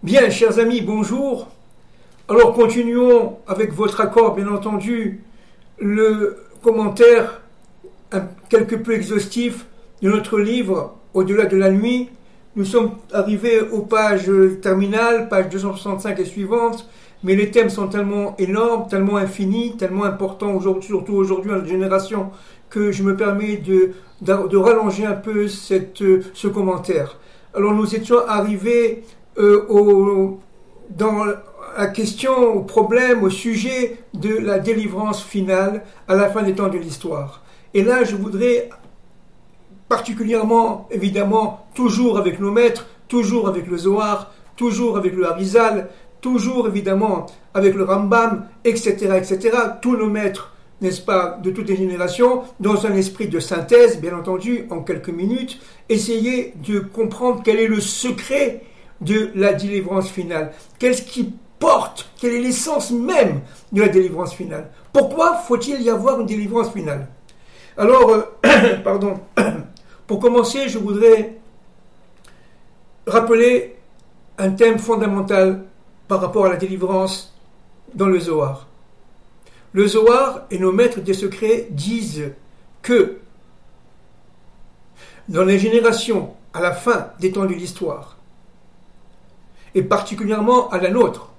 Bien, chers amis, bonjour. Alors, continuons avec votre accord, bien entendu, le commentaire quelque peu exhaustif de notre livre Au-delà de la nuit. Nous sommes arrivés aux pages terminales, page 265 et suivantes, mais les thèmes sont tellement énormes, tellement infinis, tellement importants, surtout aujourd'hui dans notre génération, que je me permets de rallonger un peu ce commentaire. Alors, nous étions arrivés dans la question, au problème, au sujet de la délivrance finale à la fin des temps de l'histoire. Et là, je voudrais particulièrement, évidemment, toujours avec nos maîtres, toujours avec le Zohar, toujours avec le Harizal, toujours évidemment avec le Rambam, etc., etc., tous nos maîtres, n'est-ce pas, de toutes les générations, dans un esprit de synthèse, bien entendu, en quelques minutes, essayer de comprendre quel est le secret de la délivrance finale. Qu'est-ce qui porte, quelle est l'essence même de la délivrance finale? Pourquoi faut-il y avoir une délivrance finale? Alors, pardon, pour commencer, je voudrais rappeler un thème fondamental par rapport à la délivrance dans le Zohar. Le Zohar et nos maîtres des secrets disent que dans les générations à la fin des temps de l'histoire, et particulièrement à la nôtre,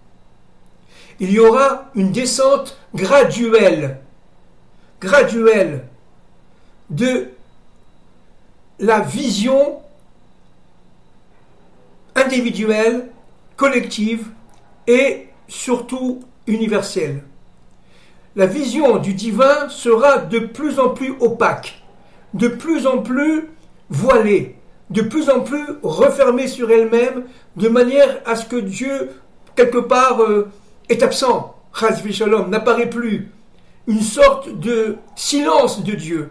il y aura une descente graduelle de la vision individuelle, collective et surtout universelle. La vision du divin sera de plus en plus opaque, de plus en plus voilée, de plus en plus refermée sur elle-même, de manière à ce que Dieu, quelque part, est absent, Chas v'Shalom, n'apparaît plus, une sorte de silence de Dieu.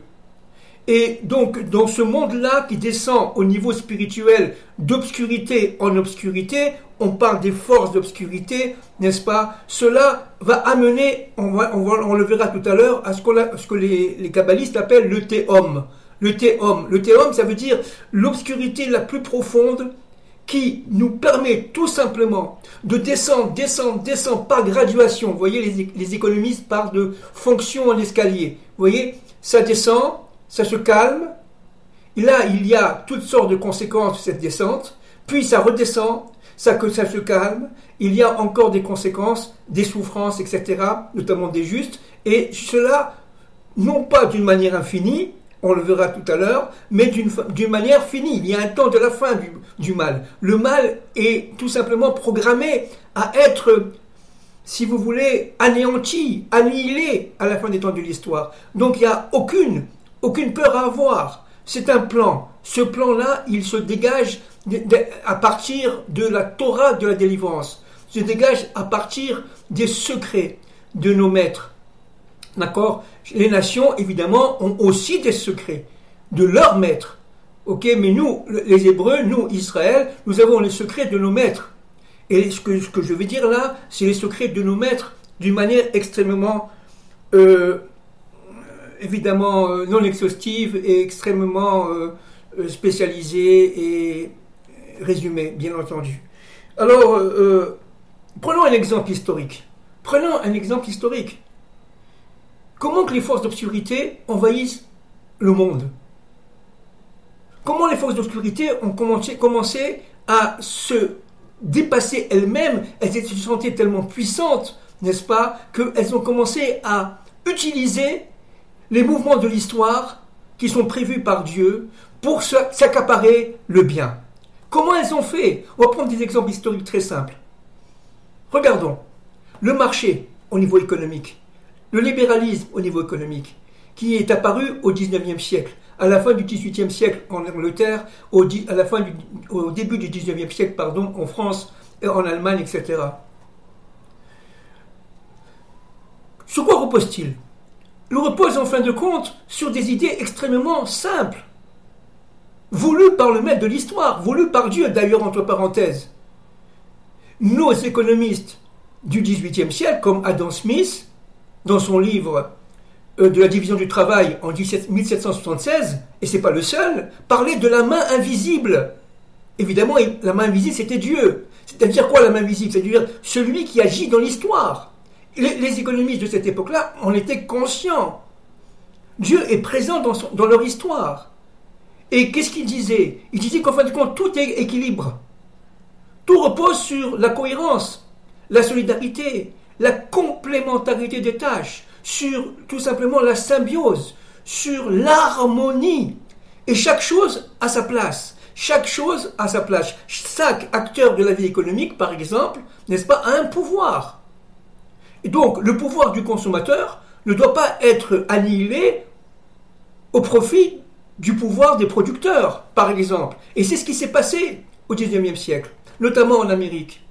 Et donc, dans ce monde-là qui descend au niveau spirituel d'obscurité en obscurité, on parle des forces d'obscurité, n'est-ce pas? Cela va amener, on le verra tout à l'heure, à ce que les kabbalistes appellent le théom. Le théom, ça veut dire l'obscurité la plus profonde qui nous permet tout simplement de descendre par graduation. Vous voyez, les économistes parlent de fonction en escalier. Vous voyez, ça descend, ça se calme, et là il y a toutes sortes de conséquences de cette descente, puis ça redescend, ça se calme, il y a encore des conséquences, des souffrances, etc., notamment des justes, et cela, non pas d'une manière infinie, on le verra tout à l'heure, mais d'une manière finie. Il y a un temps de la fin du mal. Le mal est tout simplement programmé à être, si vous voulez, anéanti, annihilé à la fin des temps de l'histoire. Donc il n'y a aucune peur à avoir. C'est un plan. Ce plan-là, il se dégage à partir de la Torah de la délivrance. Il se dégage à partir des secrets de nos maîtres. D'accord? Les nations, évidemment, ont aussi des secrets de leurs maîtres. Ok? Mais nous, les Hébreux, nous, Israël, nous avons les secrets de nos maîtres. Et ce que je veux dire là, c'est les secrets de nos maîtres d'une manière extrêmement évidemment non exhaustive et extrêmement spécialisée et résumée, bien entendu. Alors, prenons un exemple historique. Comment que les forces d'obscurité envahissent le monde? Comment les forces d'obscurité ont commencé à se dépasser elles-mêmes? Elles se sentaient tellement puissantes, n'est-ce pas, qu'elles ont commencé à utiliser les mouvements de l'histoire qui sont prévus par Dieu pour s'accaparer le bien. Comment elles ont fait? On va prendre des exemples historiques très simples. Regardons. Le marché au niveau économique, le libéralisme au niveau économique, qui est apparu au XIXe siècle, à la fin du XVIIIe siècle en Angleterre, au début du XIXe siècle, en France, en Allemagne, etc. Sur quoi repose-t-il? Il repose en fin de compte sur des idées extrêmement simples, voulues par le maître de l'histoire, voulues par Dieu d'ailleurs entre parenthèses. Nos économistes du XVIIIe siècle, comme Adam Smith, dans son livre de la division du travail en 1776, et c'est pas le seul, parlaient de la main invisible. Évidemment, la main invisible, c'était Dieu. C'est-à-dire quoi la main invisible? C'est-à-dire celui qui agit dans l'histoire. Les économistes de cette époque-là en étaient conscients. Dieu est présent dans leur histoire. Et qu'est-ce qu'il disait? Il disait qu'en fin de compte, tout est équilibre. Tout repose sur la cohérence, la solidarité, la complémentarité des tâches, sur tout simplement la symbiose, sur l'harmonie. Et chaque chose a sa place. Chaque chose a sa place. Chaque acteur de la vie économique, par exemple, n'est-ce pas, a un pouvoir. Et donc, le pouvoir du consommateur ne doit pas être annihilé au profit du pouvoir des producteurs, par exemple. Et c'est ce qui s'est passé au XIXe siècle, notamment en Amérique.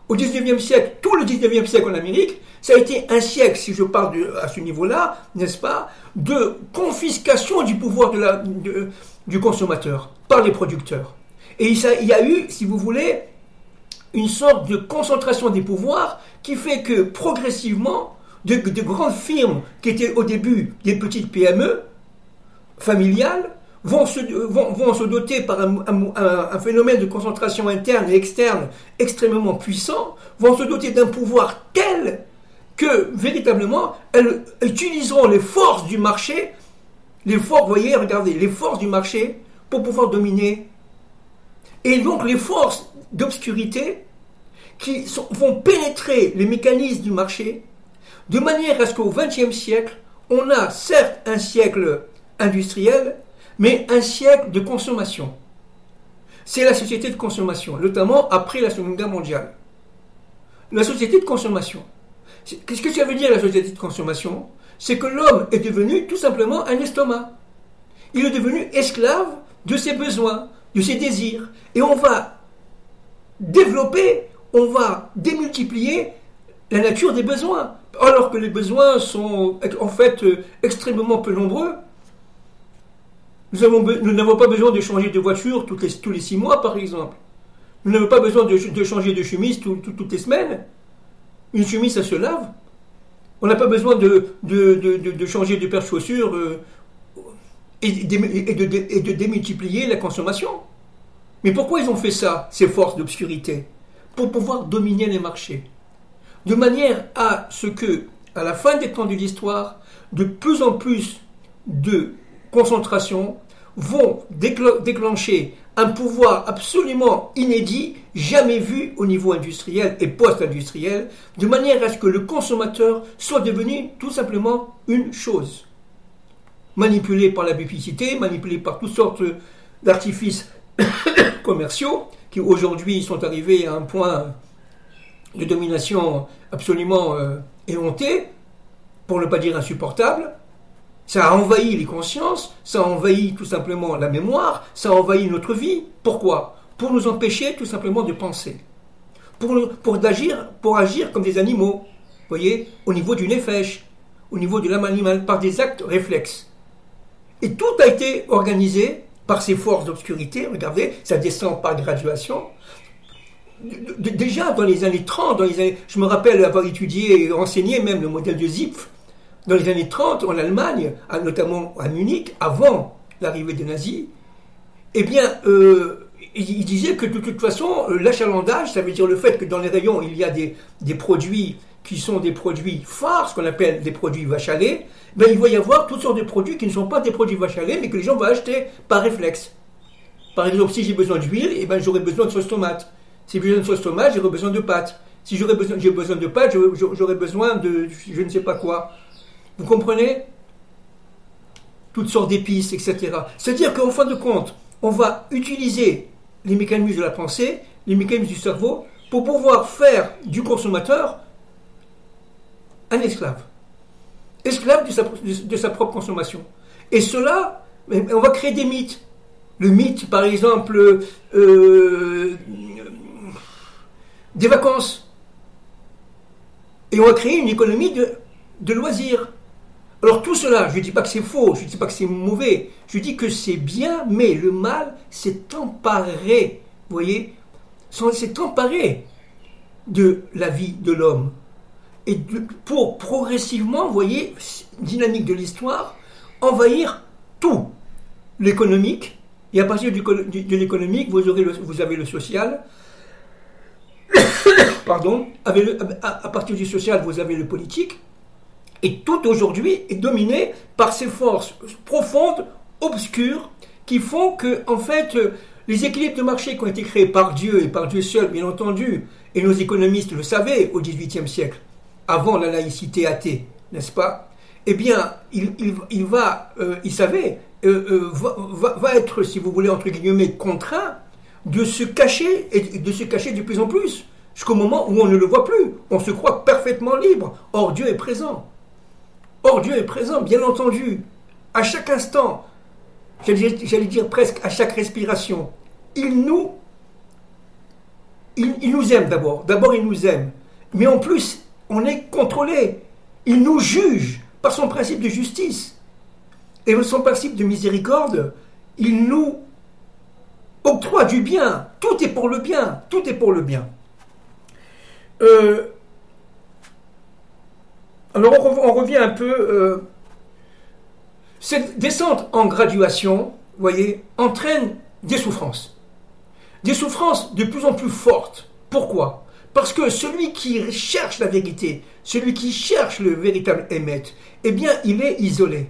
Au XIXe siècle, tout le XIXe siècle en Amérique, ça a été un siècle, si je parle à ce niveau-là, n'est-ce pas, de confiscation du pouvoir du consommateur par les producteurs. Et il y a eu, si vous voulez, une sorte de concentration des pouvoirs qui fait que progressivement, de grandes firmes qui étaient au début des petites PME familiales vont se doter par un phénomène de concentration interne et externe extrêmement puissant, vont se doter d'un pouvoir tel que véritablement elles utiliseront les forces du marché, les forces du marché pour pouvoir dominer. Et donc les forces d'obscurité vont pénétrer les mécanismes du marché de manière à ce qu'au XXe siècle, on a certes un siècle industriel, mais un siècle de consommation. C'est la société de consommation, notamment après la Seconde Guerre mondiale. La société de consommation. Qu'est-ce que ça veut dire la société de consommation? C'est que l'homme est devenu tout simplement un estomac. Il est devenu esclave de ses besoins, de ses désirs. Et on va développer, on va démultiplier la nature des besoins. Alors que les besoins sont en fait extrêmement peu nombreux. Nous n'avons pas besoin de changer de voiture tous les 6 mois, par exemple. Nous n'avons pas besoin de changer de chemise toutes les semaines. Une chemise, ça se lave. On n'a pas besoin de changer de paire de chaussures et de démultiplier la consommation. Mais pourquoi ils ont fait ça, ces forces d'obscurité? Pour pouvoir dominer les marchés. De manière à ce que, à la fin des temps de l'histoire, de plus en plus de concentration vont déclencher un pouvoir absolument inédit, jamais vu au niveau industriel et post-industriel, de manière à ce que le consommateur soit devenu tout simplement une chose. Manipulé par la publicité, manipulé par toutes sortes d'artifices commerciaux, qui aujourd'hui sont arrivés à un point de domination absolument éhonté, pour ne pas dire insupportable. Ça a envahi les consciences, ça a envahi tout simplement la mémoire, ça a envahi notre vie. Pourquoi? Pour nous empêcher tout simplement de penser. Pour agir comme des animaux, vous voyez, au niveau du nefesh, au niveau de l'âme animale, par des actes réflexes. Et tout a été organisé par ces forces d'obscurité. Regardez, ça descend par graduation. Déjà dans les années 30, je me rappelle avoir étudié et enseigné même le modèle de Zipf, dans les années 30, en Allemagne, notamment à Munich, avant l'arrivée des nazis, eh bien, il disait que de toute façon, l'achalandage, ça veut dire le fait que dans les rayons, il y a des produits qui sont des produits phares, ce qu'on appelle des produits vache à lait, ben, il va y avoir toutes sortes de produits qui ne sont pas des produits vache à lait, mais que les gens vont acheter par réflexe. Par exemple, si j'ai besoin d'huile, eh ben, j'aurai besoin de sauce tomate. Si j'ai besoin de sauce tomate, j'aurai besoin de pâtes. Si j'ai besoin de pâtes, j'aurai besoin de je ne sais pas quoi. Vous comprenez? Toutes sortes d'épices, etc. C'est-à-dire qu'en fin de compte, on va utiliser les mécanismes de la pensée, les mécanismes du cerveau, pour pouvoir faire du consommateur un esclave. Esclave de sa propre consommation. Et cela, on va créer des mythes. Le mythe, par exemple, des vacances. Et on va créer une économie de loisirs. Alors tout cela, je ne dis pas que c'est faux, je ne dis pas que c'est mauvais, je dis que c'est bien, mais le mal s'est emparé, vous voyez, s'est emparé de la vie de l'homme. Et pour progressivement, vous voyez, dynamique de l'histoire, envahir tout, l'économique, Et à partir de l'économique, vous avez le social. Pardon. À partir du social, vous avez le politique. Et tout aujourd'hui est dominé par ces forces profondes, obscures, qui font que, en fait, les équilibres de marché qui ont été créés par Dieu et par Dieu seul, bien entendu, et nos économistes le savaient au XVIIIe siècle, avant la laïcité athée, n'est-ce pas? Eh bien, il savait, va être, si vous voulez, entre guillemets, contraint de se cacher, et de se cacher de plus en plus, jusqu'au moment où on ne le voit plus. On se croit parfaitement libre. Or, Dieu est présent. Or, Dieu est présent, bien entendu, à chaque instant, j'allais dire presque à chaque respiration. Il nous aime d'abord. D'abord, il nous aime. Mais en plus, on est contrôlé. Il nous juge par son principe de justice. Et son principe de miséricorde, il nous octroie du bien. Tout est pour le bien. Tout est pour le bien. Alors on revient un peu. Cette descente en graduation, vous voyez, entraîne des souffrances. Des souffrances de plus en plus fortes. Pourquoi? Parce que celui qui cherche la vérité, celui qui cherche le véritable émet, eh bien, il est isolé.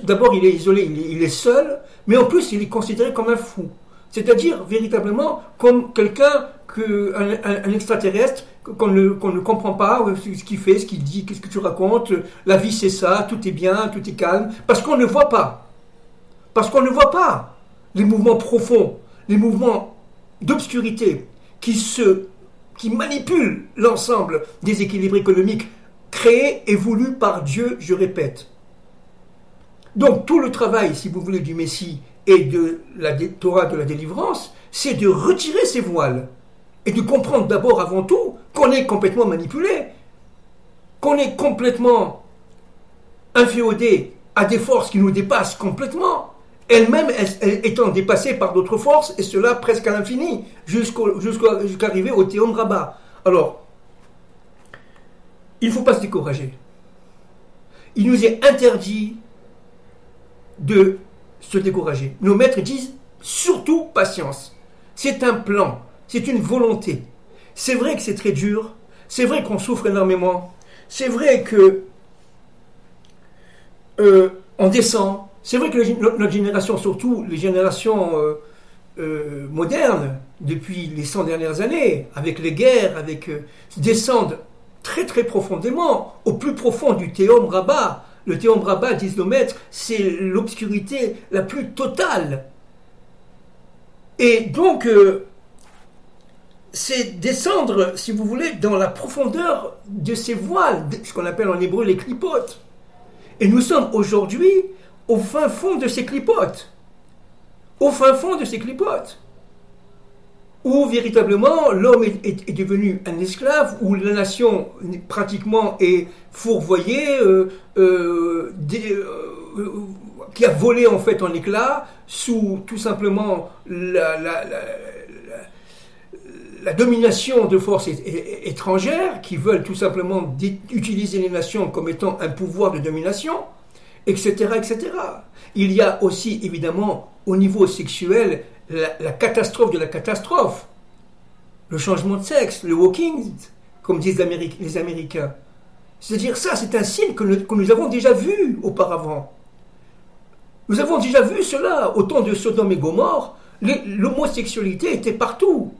D'abord, il est isolé, il est seul, mais en plus, il est considéré comme un fou. C'est-à-dire, véritablement, comme quelqu'un, un extraterrestre, qu'on ne comprend pas ce qu'il fait, ce qu'il dit, qu'est-ce que tu racontes, la vie c'est ça, tout est bien, tout est calme, parce qu'on ne voit pas. Parce qu'on ne voit pas les mouvements profonds, les mouvements d'obscurité qui manipulent l'ensemble des équilibres économiques créés et voulus par Dieu, je répète. Donc tout le travail, si vous voulez, du Messie et de la Torah de la délivrance, c'est de retirer ces voiles et de comprendre d'abord, avant tout, qu'on est complètement manipulé, qu'on est complètement inféodé à des forces qui nous dépassent complètement, elles-mêmes étant dépassées par d'autres forces, et cela presque à l'infini, jusqu'à arriver au Théom Rabbah. Alors, il ne faut pas se décourager. Il nous est interdit de se décourager. Nos maîtres disent surtout patience. C'est un plan, c'est une volonté. C'est vrai que c'est très dur, c'est vrai qu'on souffre énormément, c'est vrai que on descend, c'est vrai que notre génération, surtout les générations modernes, depuis les 100 dernières années, avec les guerres, descendent très très profondément, au plus profond du Théom Rabbah. Le Théom Rabbah, disent nos maîtres, c'est l'obscurité la plus totale. Et donc, c'est descendre, si vous voulez, dans la profondeur de ces voiles, ce qu'on appelle en hébreu les clipotes. Et nous sommes aujourd'hui au fin fond de ces clipotes. Au fin fond de ces clipotes. Où véritablement l'homme est devenu un esclave, où la nation pratiquement est fourvoyée, qui a volé en fait en éclats, sous tout simplement la domination de forces étrangères qui veulent tout simplement utiliser les nations comme étant un pouvoir de domination, etc., etc. Il y a aussi évidemment au niveau sexuel la catastrophe de la catastrophe, le changement de sexe, le walking, comme disent les Américains. C'est-à-dire ça, c'est un signe que nous avons déjà vu auparavant. Nous avons déjà vu cela au temps de Sodome et Gomorrhe. L'homosexualité était partout.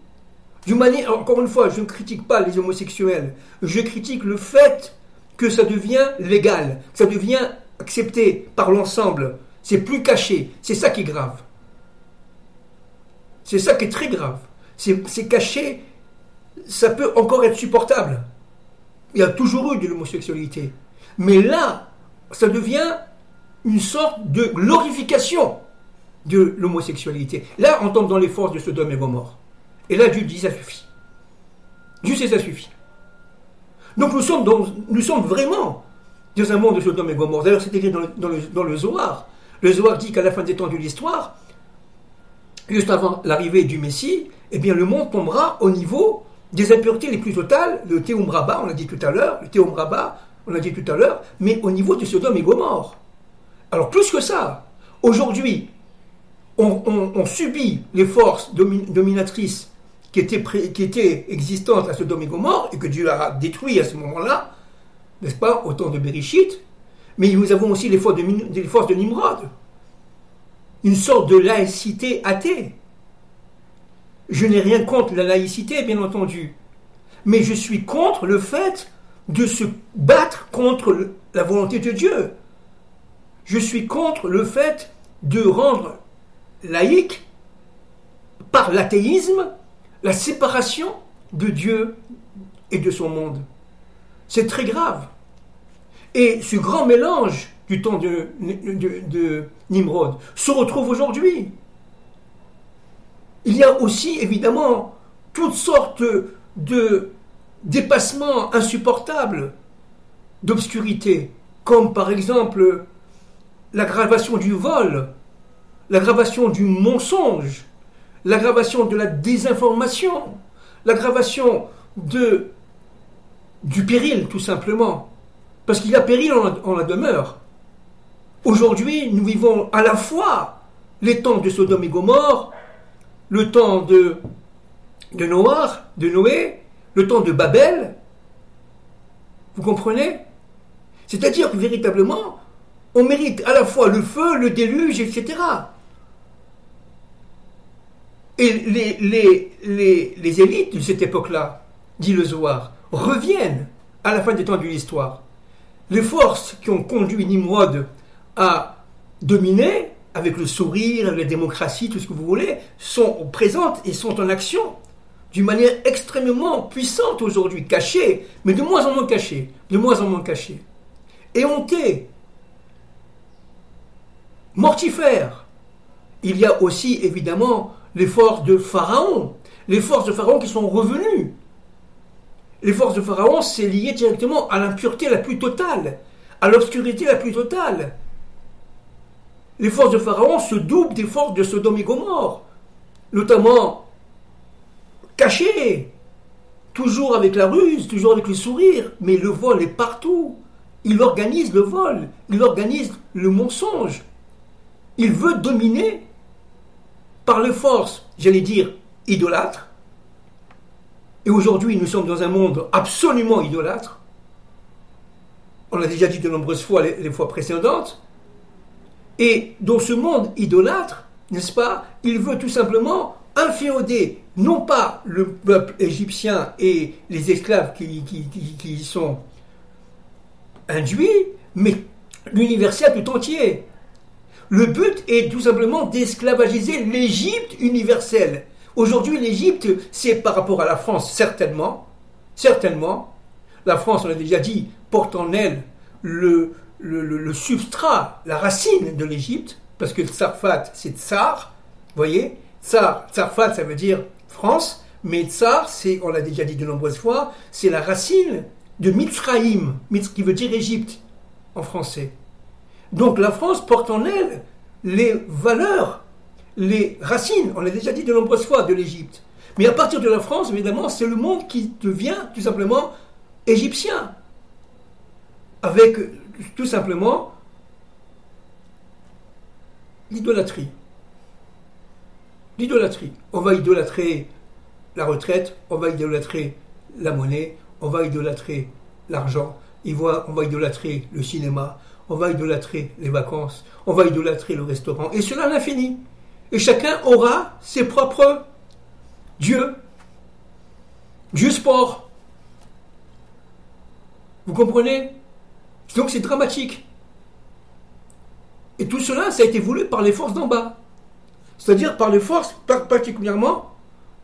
D'une manière, encore une fois, je ne critique pas les homosexuels. Je critique le fait que ça devient légal, que ça devient accepté par l'ensemble. C'est plus caché. C'est ça qui est grave. C'est ça qui est très grave. C'est caché, ça peut encore être supportable. Il y a toujours eu de l'homosexualité. Mais là, ça devient une sorte de glorification de l'homosexualité. Là, on tombe dans les forces de Sodome et Gomorrhe. Et là, Dieu dit, ça suffit. Dieu sait, ça suffit. Donc nous sommes vraiment dans un monde de Sodome et Gomorrhe. D'ailleurs, c'est écrit dans le Zohar. Le Zohar dit qu'à la fin des temps de l'histoire, juste avant l'arrivée du Messie, eh bien, le monde tombera au niveau des impuretés les plus totales, le Théom Rabbah, on l'a dit tout à l'heure, mais au niveau de Sodome et Gomorrhe. Alors, plus que ça, aujourd'hui, on subit les forces dominatrices qui étaient existantes à Sodome et Gomorrhe et que Dieu a détruit à ce moment-là, n'est-ce pas, au temps de Bereshit. Mais nous avons aussi les forces de Nimrod, une sorte de laïcité athée. Je n'ai rien contre la laïcité, bien entendu, mais je suis contre le fait de se battre contre la volonté de Dieu. Je suis contre le fait de rendre laïque, par l'athéisme, la séparation de Dieu et de son monde. C'est très grave. Et ce grand mélange du temps de Nimrod se retrouve aujourd'hui. Il y a aussi, évidemment, toutes sortes de dépassements insupportables d'obscurité, comme par exemple l'aggravation du vol, l'aggravation du mensonge, l'aggravation de la désinformation, l'aggravation du péril, tout simplement. Parce qu'il y a péril en la demeure. Aujourd'hui, nous vivons à la fois les temps de Sodome et Gomorrhe, le temps de Noé, le temps de Babel. Vous comprenez? C'est-à-dire que véritablement, on mérite à la fois le feu, le déluge, etc. Et les élites de cette époque-là, dit le Zohar, reviennent à la fin des temps de l'histoire. Les forces qui ont conduit Nimrod à dominer, avec le sourire, la démocratie, tout ce que vous voulez, sont présentes et sont en action d'une manière extrêmement puissante aujourd'hui, cachée, mais de moins en moins cachée, éhontée, mortifère. Il y a aussi, évidemment, les forces de Pharaon qui sont revenues. Les forces de Pharaon, c'est lié directement à l'impureté la plus totale, à l'obscurité la plus totale. Les forces de Pharaon se doublent des forces de Sodome et Gomorrhe, notamment cachées, toujours avec la ruse, toujours avec le sourire, mais le vol est partout. Il organise le vol, il organise le mensonge. Il veut dominer par les forces, j'allais dire, idolâtres. Et aujourd'hui, nous sommes dans un monde absolument idolâtre. On l'a déjà dit de nombreuses fois les fois précédentes. Et dans ce monde idolâtre, n'est-ce pas, il veut tout simplement inféoder, non pas le peuple égyptien et les esclaves qui y sont induits, mais l'universel tout entier. Le but est tout simplement d'esclavagiser l'Égypte universelle. Aujourd'hui, l'Égypte, c'est par rapport à la France, certainement. La France, on l'a déjà dit, porte en elle le substrat, la racine de l'Égypte, parce que Tsarfat, c'est Tsar, vous voyez, Tsarfat, ça veut dire France, mais Tsar, c'est, on l'a déjà dit de nombreuses fois, c'est la racine de Mitzraïm, qui veut dire Égypte, en français. Donc la France porte en elle les valeurs, les racines, on l'a déjà dit de nombreuses fois, de l'Égypte. Mais à partir de la France, évidemment, c'est le monde qui devient tout simplement égyptien. Avec tout simplement l'idolâtrie. On va idolâtrer la retraite, on va idolâtrer la monnaie, on va idolâtrer l'argent, on va idolâtrer le cinéma, on va idolâtrer les vacances, on va idolâtrer le restaurant, et cela à l'infini. Et chacun aura ses propres dieux. Dieu sport. Vous comprenez? Donc c'est dramatique. Et tout cela, ça a été voulu par les forces d'en bas. C'est-à-dire par les forces particulièrement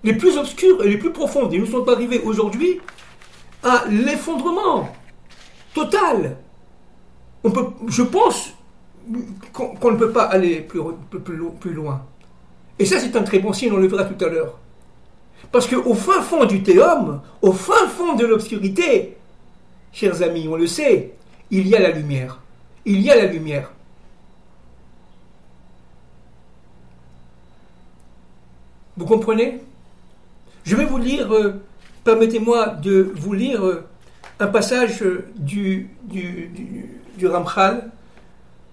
les plus obscures et les plus profondes. Et nous sommes arrivés aujourd'hui à l'effondrement total. Je pense qu'on ne peut pas aller plus loin. Et ça, c'est un très bon signe, on le verra tout à l'heure. Parce qu'au fin fond du théum, au fin fond de l'obscurité, chers amis, on le sait, il y a la lumière. Il y a la lumière. Vous comprenez? Je vais vous lire, permettez-moi de vous lire un passage du Ramchal,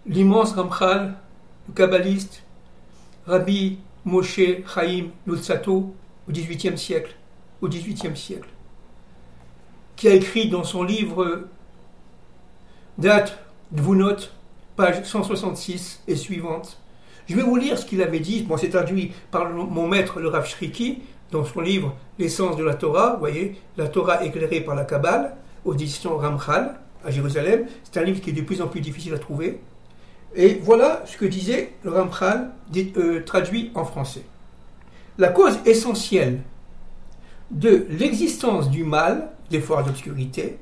l'immense Ramchal, le kabbaliste, Rabbi Moshe Chaim Luzzatto au XVIIIe siècle, qui a écrit dans son livre Date Dvunot, page 166 et suivante. Je vais vous lire ce qu'il avait dit. Bon, c'est traduit par mon maître, le Rav Shriki, dans son livre L'essence de la Torah. Vous voyez, la Torah éclairée par la Kabbale, aux éditions Ramchal, à Jérusalem. C'est un livre qui est de plus en plus difficile à trouver. Et voilà ce que disait le Ramchal, traduit en français. La cause essentielle de l'existence du mal, des forces d'obscurité,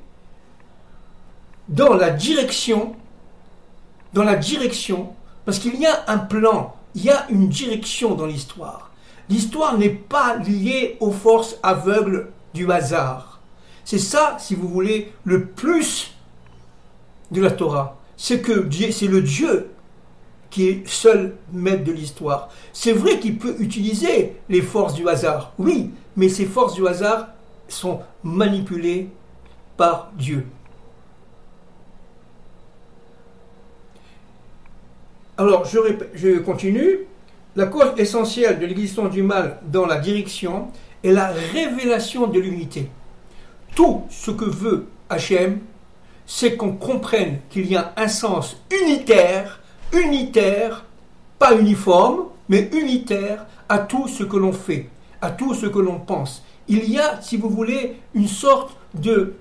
dans la direction, parce qu'il y a un plan, il y a une direction dans l'histoire. L'histoire n'est pas liée aux forces aveugles du hasard. C'est ça, si vous voulez, le plus de la Torah. C'est le Dieu qui est seul maître de l'histoire. C'est vrai qu'il peut utiliser les forces du hasard, oui, mais ces forces du hasard sont manipulées par Dieu. Alors, je continue. La cause essentielle de l'existence du mal dans la direction est la révélation de l'unité. Tout ce que veut Hachem, c'est qu'on comprenne qu'il y a un sens unitaire, pas uniforme, mais unitaire à tout ce que l'on fait, à tout ce que l'on pense. Il y a, si vous voulez, une sorte de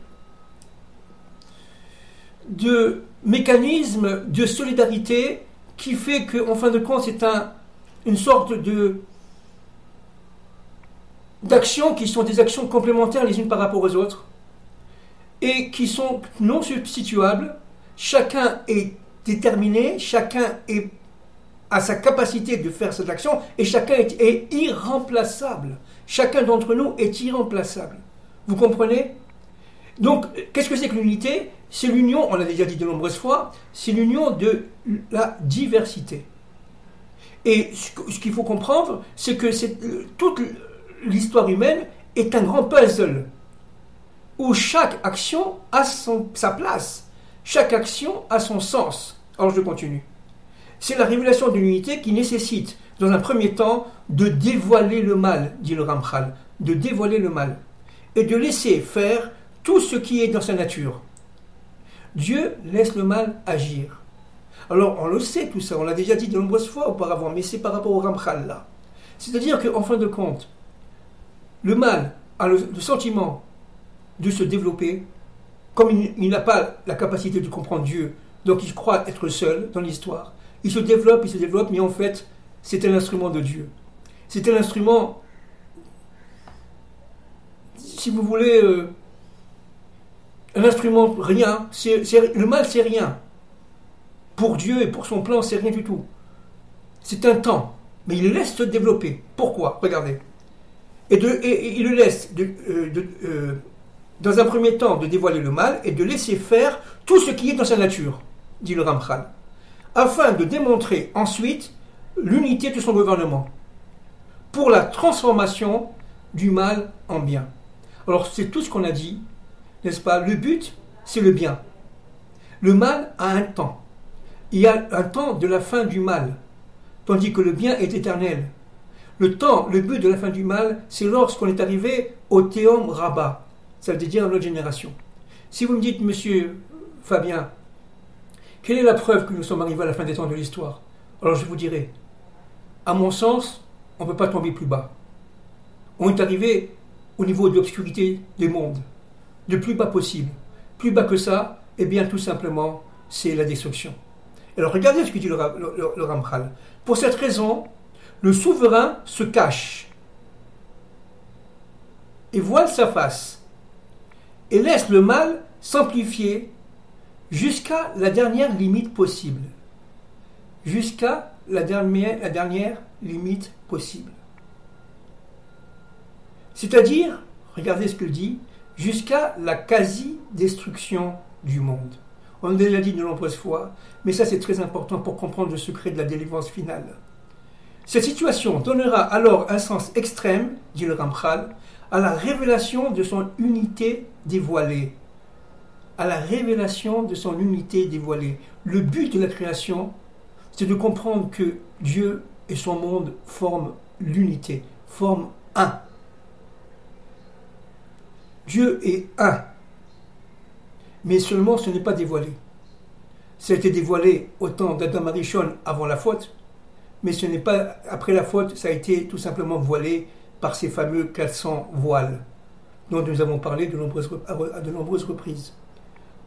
mécanisme de solidarité qui fait qu'en fin de compte, c'est une sorte d'actions qui sont des actions complémentaires les unes par rapport aux autres et qui sont non substituables. Chacun est déterminé, chacun a sa capacité de faire cette action et chacun est irremplaçable. Chacun d'entre nous est irremplaçable. Vous comprenez ? Donc, qu'est-ce que c'est que l'unité ? C'est l'union, on l'a déjà dit de nombreuses fois, c'est l'union de la diversité. Et ce qu'il faut comprendre, c'est que toute l'histoire humaine est un grand puzzle où chaque action a sa place, chaque action a son sens. Alors je continue. C'est la révélation de l'unité qui nécessite, dans un premier temps, de dévoiler le mal, dit le Ramchal, de dévoiler le mal, et de laisser faire tout ce qui est dans sa nature. Dieu laisse le mal agir. Alors, on le sait tout ça, on l'a déjà dit de nombreuses fois auparavant, mais c'est par rapport au Ramchal là. C'est-à-dire qu'en fin de compte, le mal a le sentiment de se développer, comme il n'a pas la capacité de comprendre Dieu, donc il croit être seul dans l'histoire. Il se développe, mais en fait, c'est un instrument de Dieu. C'est un instrument, si vous voulez, un instrument rien. Le mal, c'est rien. Pour Dieu et pour son plan, c'est rien du tout. C'est un temps, mais il le laisse se développer. Pourquoi ? Regardez. Et il le laisse, dans un premier temps, de dévoiler le mal et de laisser faire tout ce qui est dans sa nature, dit le Ramchal, afin de démontrer ensuite l'unité de son gouvernement pour la transformation du mal en bien. Alors, c'est tout ce qu'on a dit, n'est-ce pas ? Le but, c'est le bien. Le mal a un temps. Il y a un temps de la fin du mal, tandis que le bien est éternel. Le but de la fin du mal, c'est lorsqu'on est arrivé au Théom Rabbah, ça veut dire à notre génération. Si vous me dites, monsieur Fabien, quelle est la preuve que nous sommes arrivés à la fin des temps de l'histoire ? Alors je vous dirai, à mon sens, on ne peut pas tomber plus bas. On est arrivé au niveau de l'obscurité des mondes, le plus bas possible. Plus bas que ça, eh bien tout simplement, c'est la destruction. Alors regardez ce que dit le Ramchal. Pour cette raison, le souverain se cache et voile sa face et laisse le mal s'amplifier jusqu'à la dernière limite possible. Jusqu'à la dernière limite possible. C'est-à-dire, regardez ce que dit, jusqu'à la quasi-destruction du monde. On l'a déjà dit de nombreuses fois, mais ça c'est très important pour comprendre le secret de la délivrance finale. Cette situation donnera alors un sens extrême, dit le Ramchal, à la révélation de son unité dévoilée. À la révélation de son unité dévoilée. Le but de la création, c'est de comprendre que Dieu et son monde forment l'unité, forment un. Dieu est un, mais seulement ce n'est pas dévoilé. Ça a été dévoilé au temps d'Adam Arishon avant la faute, mais ce n'est pas après la faute, ça a été tout simplement voilé par ces fameux 400 voiles dont nous avons parlé à de nombreuses reprises.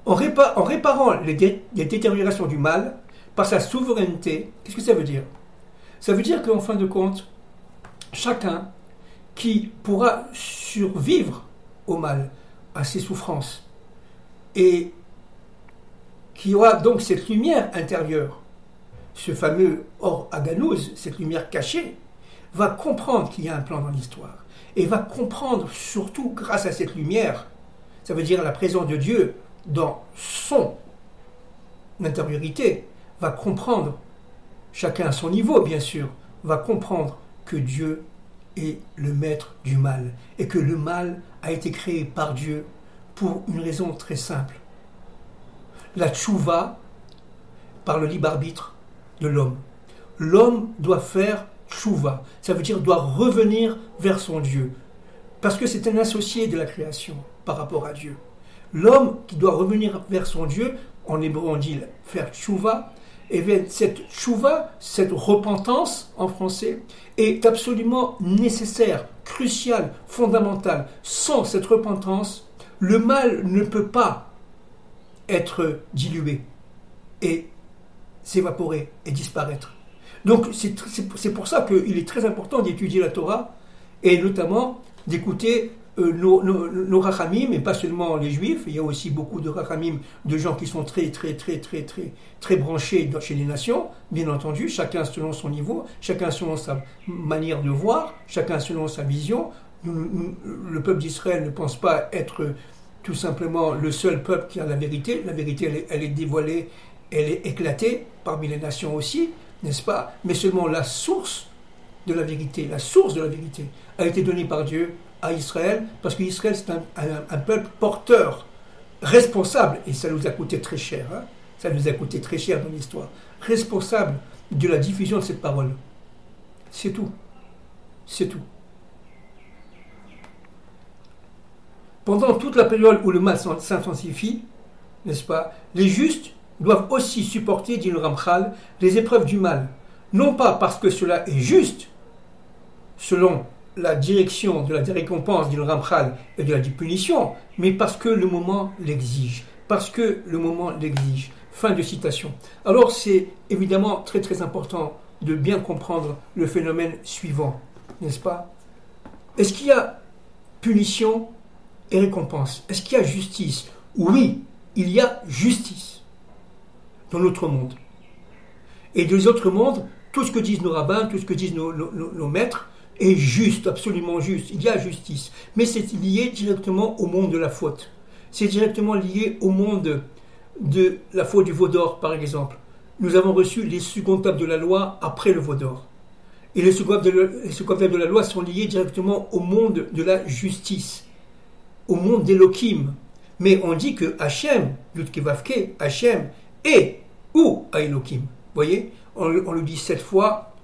En réparant les détériorations du mal par sa souveraineté, qu'est-ce que ça veut dire? Ça veut dire qu'en fin de compte, chacun qui pourra survivre au mal, à ses souffrances, et qui aura donc cette lumière intérieure, ce fameux Or Aganouz, cette lumière cachée, va comprendre qu'il y a un plan dans l'histoire, et va comprendre surtout grâce à cette lumière, ça veut dire la présence de Dieu dans son intériorité, va comprendre, chacun à son niveau bien sûr, va comprendre que Dieu est le maître du mal, et que le mal a été créé par Dieu pour une raison très simple. La tchouva par le libre arbitre de l'homme. L'homme doit faire tchouva, ça veut dire doit revenir vers son Dieu, parce que c'est un associé de la création par rapport à Dieu. L'homme qui doit revenir vers son Dieu, en hébreu on dit faire tchouva, et bien cette tchouva, cette repentance en français, est absolument nécessaire, cruciale, fondamentale. Sans cette repentance, le mal ne peut pas être dilué et s'évaporer et disparaître. Donc c'est pour ça qu'il est très important d'étudier la Torah et notamment d'écouter nos rachamim, et pas seulement les juifs. Il y a aussi beaucoup de rachamim, de gens qui sont très branchés chez les nations, bien entendu, chacun selon son niveau, chacun selon sa manière de voir, chacun selon sa vision. Le peuple d'Israël ne pense pas être tout simplement le seul peuple qui a la vérité. La vérité, elle est dévoilée, elle est éclatée parmi les nations aussi, n'est-ce pas? Mais seulement la source de la vérité a été donnée par Dieu à Israël, parce qu'Israël c'est un peuple porteur, responsable, et ça nous a coûté très cher, hein? Ça nous a coûté très cher dans l'histoire, responsable de la diffusion de cette parole. C'est tout. C'est tout. Pendant toute la période où le mal s'intensifie, n'est-ce pas, les justes doivent aussi supporter, dit le Ramchal, les épreuves du mal, non pas parce que cela est juste, selon la direction de la récompense, dit le Ramchal, et de la punition, mais parce que le moment l'exige. Parce que le moment l'exige. Fin de citation. Alors c'est évidemment très très important de bien comprendre le phénomène suivant, n'est-ce pas? Est-ce qu'il y a punition et récompense? Est-ce qu'il y a justice? Oui, il y a justice dans notre monde. Et dans les autres mondes, tout ce que disent nos rabbins, tout ce que disent nos maîtres, est juste, absolument juste. Il y a justice. Mais c'est lié directement au monde de la faute. C'est directement lié au monde de la faute du veau d'or, par exemple. Nous avons reçu les secondes tables de la loi après le veau d'or. Et les secondes tables de la loi sont liées directement au monde de la justice, au monde d'Elohim. Mais on dit que Hachem, Yudkevavke, Hachem, est ou à Elohim. Vous voyez, on le dit 7 fois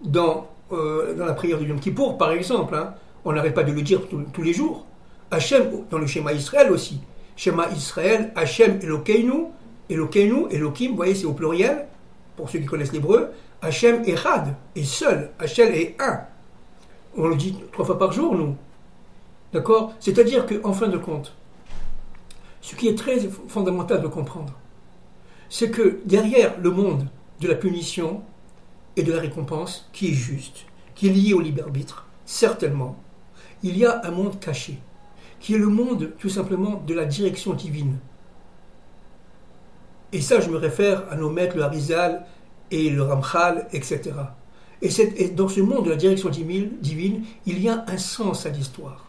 dans la prière de Yom Kippour, par exemple, hein. On n'arrête pas de le dire tous les jours. Hachem, dans le schéma Israël aussi. Schéma Israël, Hachem Elokeinu, Elohim, vous voyez, c'est au pluriel, pour ceux qui connaissent l'hébreu. Hachem Echad, est seul. Hachem est un. On le dit 3 fois par jour, nous. D'accord? C'est-à-dire qu'en fin de compte, ce qui est très fondamental de comprendre, c'est que derrière le monde de la punition et de la récompense, qui est juste, qui est lié au libre arbitre, certainement, il y a un monde caché, qui est le monde tout simplement de la direction divine. Et ça, je me réfère à nos maîtres, le Harizal et le Ramchal, etc. Et dans ce monde de la direction divine, il y a un sens à l'histoire.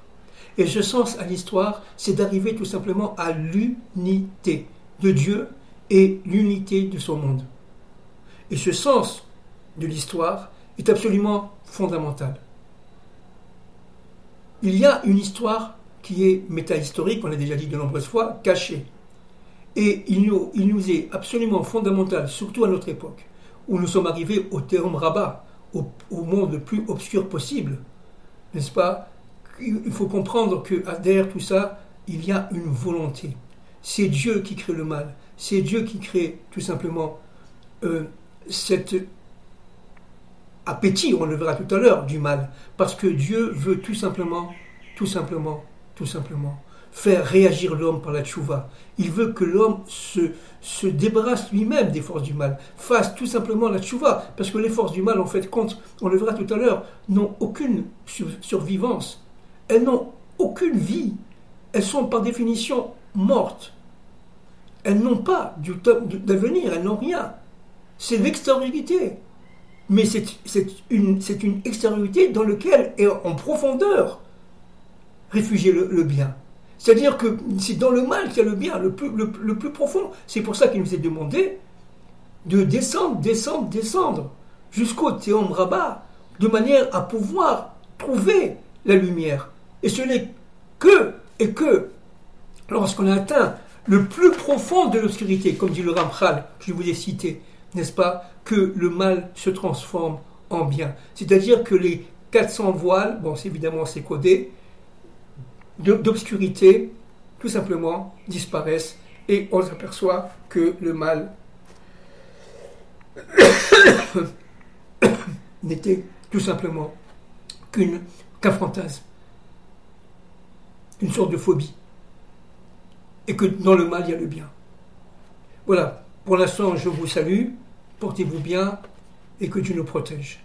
Et ce sens à l'histoire, c'est d'arriver tout simplement à l'unité de Dieu et l'unité de son monde. Et ce sens de l'histoire est absolument fondamental. Il y a une histoire qui est métahistorique, on l'a déjà dit de nombreuses fois, cachée. Et il nous est absolument fondamental, surtout à notre époque, où nous sommes arrivés au Théorème Rabbah, au monde le plus obscur possible, n'est-ce pas? Il faut comprendre que derrière tout ça, il y a une volonté. C'est Dieu qui crée le mal. C'est Dieu qui crée tout simplement cet appétit, on le verra tout à l'heure, du mal. Parce que Dieu veut tout simplement faire réagir l'homme par la tchouva. Il veut que l'homme se débarrasse lui-même des forces du mal, fasse tout simplement la tchouva. Parce que les forces du mal, en fait, on le verra tout à l'heure, n'ont aucune survivance. Elles n'ont aucune vie. Elles sont par définition mortes. Elles n'ont pas d'avenir, elles n'ont rien. C'est l'extériorité. Mais c'est une extériorité dans laquelle est en profondeur réfugié le bien. C'est-à-dire que c'est dans le mal qu'il y a le bien, le plus profond. C'est pour ça qu'il nous est demandé de descendre jusqu'au Théom Rabbah, de manière à pouvoir trouver la lumière. Et ce n'est que lorsqu'on a atteint le plus profond de l'obscurité, comme dit le Ramchal, je vous ai cité, n'est-ce pas, que le mal se transforme en bien. C'est-à-dire que les 400 voiles, bon, évidemment c'est codé, d'obscurité, tout simplement, disparaissent et on s'aperçoit que le mal n'était tout simplement qu'un fantasme, une sorte de phobie. Et que dans le mal, il y a le bien. Voilà, pour l'instant, je vous salue, portez-vous bien et que Dieu nous protège.